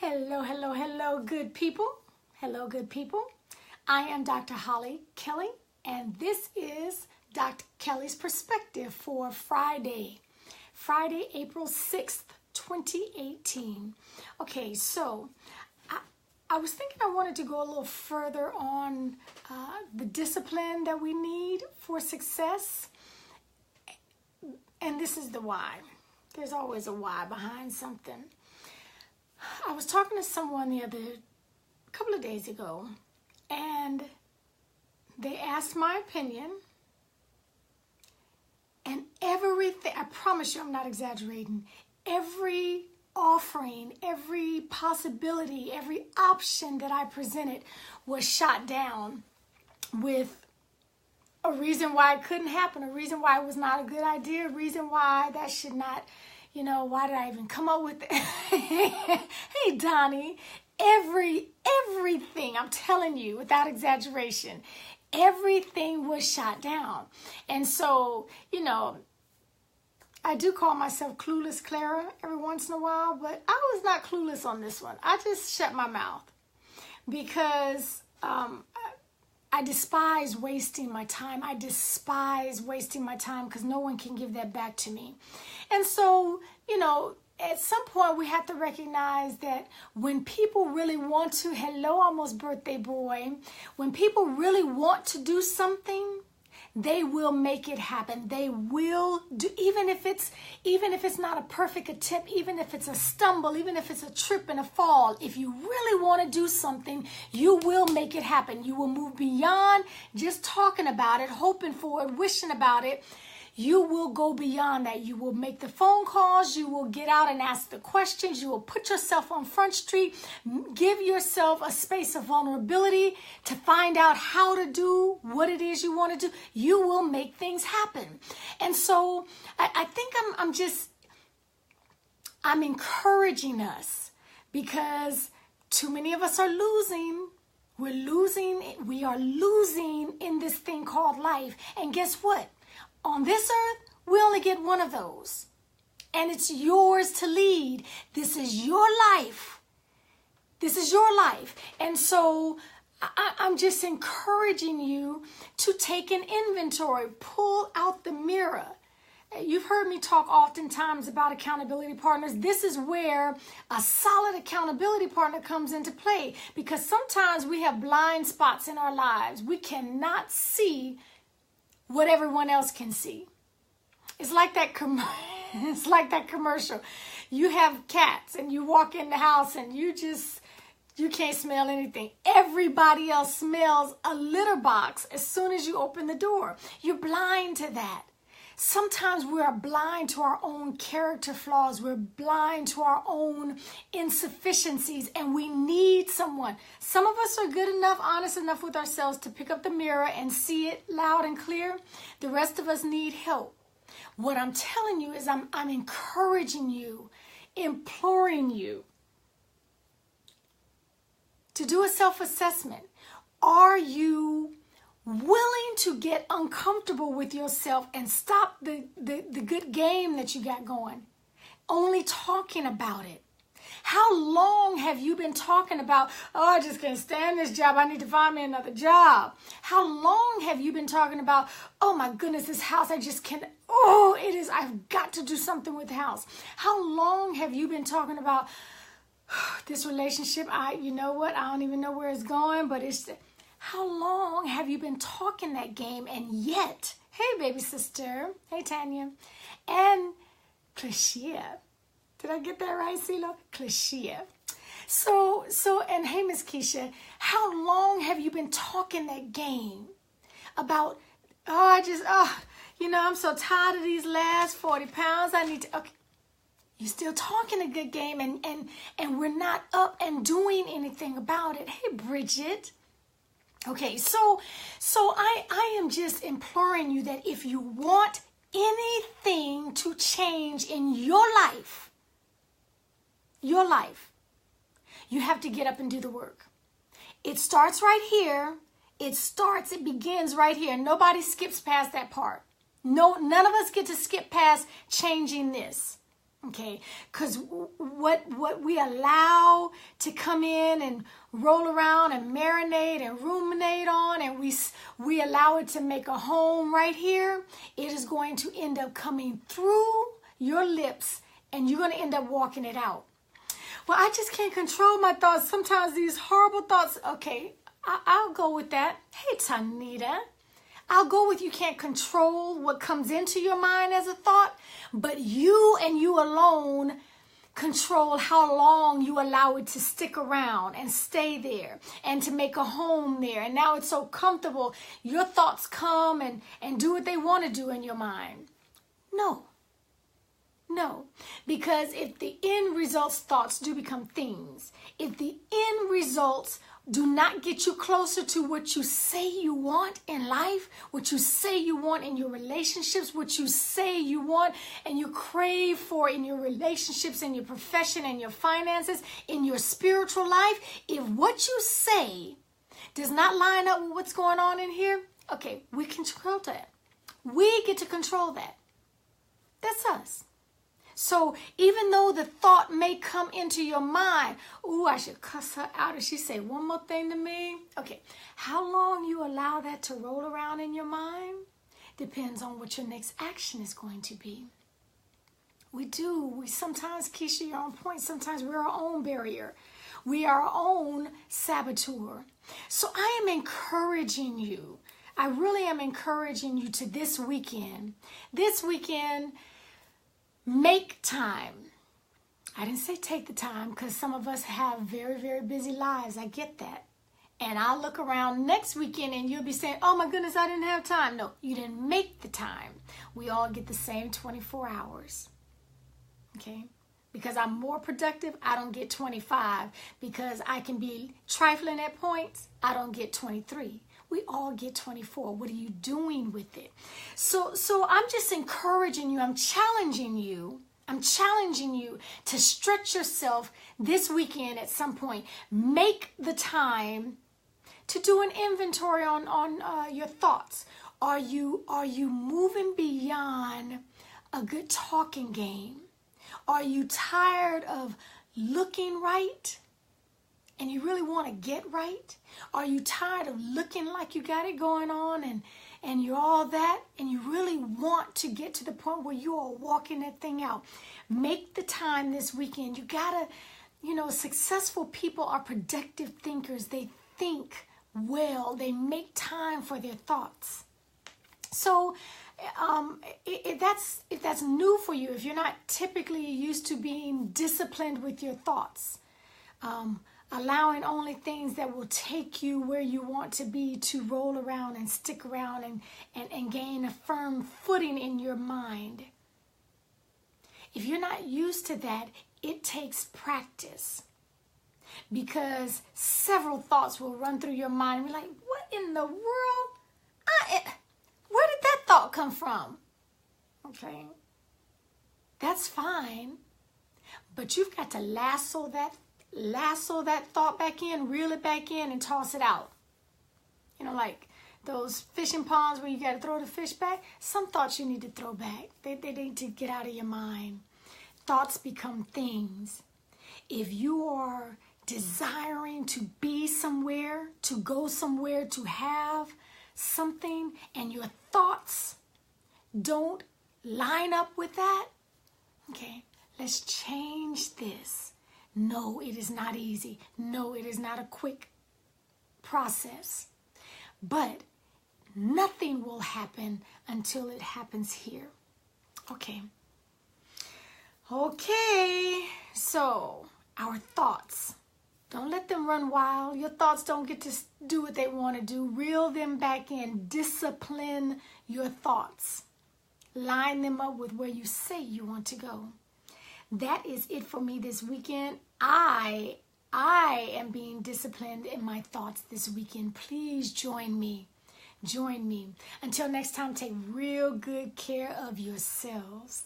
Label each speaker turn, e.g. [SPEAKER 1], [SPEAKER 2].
[SPEAKER 1] Hello, hello, hello, good people. Hello, good people. I am Dr. Hollie Kelly, and this is Dr. Kelly's Perspective for Friday, April 6th, 2018. Okay, so I was thinking I wanted to go a little further on the discipline that we need for success. And this is the why. There's always a why behind something. I was talking to someone a couple of days ago, and they asked my opinion, and everything, I promise you I'm not exaggerating, every offering, every possibility, every option that I presented was shot down with a reason why it couldn't happen, a reason why it was not a good idea, a reason why that should not, why did I even come up with it? Hey, Donnie, everything, I'm telling you, without exaggeration, everything was shot down. And so, I do call myself Clueless Clara every once in a while, but I was not clueless on this one. I just shut my mouth because I despise wasting my time. I despise wasting my time because no one can give that back to me. And so, at some point we have to recognize that when people really want to, hello, almost birthday boy, when people really want to do something, they will make it happen. They will do, even if it's not a perfect attempt, even if it's a stumble, even if it's a trip and a fall. If you really want to do something, you will make it happen. You will move beyond just talking about it, hoping for it, wishing about it. You will go beyond that. You will make the phone calls. You will get out and ask the questions. You will put yourself on Front Street. Give yourself a space of vulnerability to find out how to do what it is you want to do. You will make things happen. And so I think I'm encouraging us because too many of us are losing. We are losing in this thing called life. And guess what? On this earth, we only get one of those. And it's yours to lead. This is your life. This is your life. And so I'm just encouraging you to take an inventory. Pull out the mirror. You've heard me talk oftentimes about accountability partners. This is where a solid accountability partner comes into play. Because sometimes we have blind spots in our lives. We cannot see what everyone else can see. It's like that commercial. You have cats and you walk in the house and you can't smell anything. Everybody else smells a litter box as soon as you open the door. You're blind to that. Sometimes we are blind to our own character flaws. We're blind to our own insufficiencies, and we need someone. Some of us are good enough, honest enough with ourselves to pick up the mirror and see it loud and clear. The rest of us need help. What I'm telling you is I'm encouraging you, imploring you to do a self-assessment. Are you willing to get uncomfortable with yourself and stop the good game that you got going? Only talking about it. How long have you been talking about, I just can't stand this job, I need to find me another job? How long have you been talking about, oh my goodness, this house, I just can't, I've got to do something with the house? How long have you been talking about this relationship? You know what, I don't even know where it's going, but how long have you been talking that game? And yet, hey, baby sister. Hey, Tanya. And Cliché. Did I get that right, CeeLo? Cliché. So, and hey, Miss Keisha, how long have you been talking that game about, I'm so tired of these last 40 pounds. Okay. You're still talking a good game and we're not up and doing anything about it. Hey, Bridget. Okay, so I am just imploring you that if you want anything to change in your life, you have to get up and do the work. It starts right here. It begins right here. Nobody skips past that part. No, none of us get to skip past changing this. Okay, because what we allow to come in and roll around and marinate and ruminate on, and we allow it to make a home right here, it is going to end up coming through your lips, and you're going to end up walking it out. Well, I just can't control my thoughts. Sometimes these horrible thoughts. Okay, I'll go with that. Hey, Tanita. I'll go with you can't control what comes into your mind as a thought, but you and you alone control how long you allow it to stick around and stay there and to make a home there. And now it's so comfortable. Your thoughts come and do what they want to do in your mind. No, because if the end results thoughts do become things, if the end results do not get you closer to what you say you want in life, what you say you want in your relationships, what you say you want and you crave for in your relationships, in your profession, and your finances, in your spiritual life, if what you say does not line up with what's going on in here, okay, we can control that. We get to control that. That's us. So even though the thought may come into your mind, ooh, I should cuss her out if she say one more thing to me. Okay, how long you allow that to roll around in your mind depends on what your next action is going to be. We sometimes, Keisha, you're on point, sometimes we're our own barrier. We are our own saboteur. So I am encouraging you. I really am encouraging you to this weekend. This weekend, make time. I didn't say take the time because some of us have very, very busy lives. I get that. And I'll look around next weekend and you'll be saying, oh my goodness, I didn't have time. No, you didn't make the time. We all get the same 24 hours. Okay? Because I'm more productive, I don't get 25. Because I can be trifling at points, I don't get 23. We all get 24. What are you doing with it? So I'm just encouraging you. I'm challenging you to stretch yourself this weekend at some point. Make the time to do an inventory on your thoughts. Are you moving beyond a good talking game? Are you tired of looking right? And you really want to get right? Are you tired of looking like you got it going on and you're all that? And you really want to get to the point where you are walking that thing out. Make the time this weekend. You gotta, successful people are productive thinkers. They think well. They make time for their thoughts. So if that's new for you, if you're not typically used to being disciplined with your thoughts, allowing only things that will take you where you want to be to roll around and stick around and gain a firm footing in your mind. If you're not used to that, it takes practice. Because several thoughts will run through your mind and be like, what in the world? Where did that thought come from? Okay. That's fine. But you've got to lasso that thought back in, reel it back in, and toss it out. Like those fishing ponds where you got to throw the fish back. Some thoughts you need to throw back. They need to get out of your mind. Thoughts become things. If you are desiring to be somewhere, to go somewhere, to have something, and your thoughts don't line up with that, okay, let's change this. No, it is not easy. No, it is not a quick process. But nothing will happen until it happens here. Okay. So our thoughts, don't let them run wild. Your thoughts don't get to do what they want to do. Reel them back in. Discipline your thoughts. Line them up with where you say you want to go. That is it for me this weekend. I am being disciplined in my thoughts this weekend. Please join me. Join me. Until next time, take real good care of yourselves.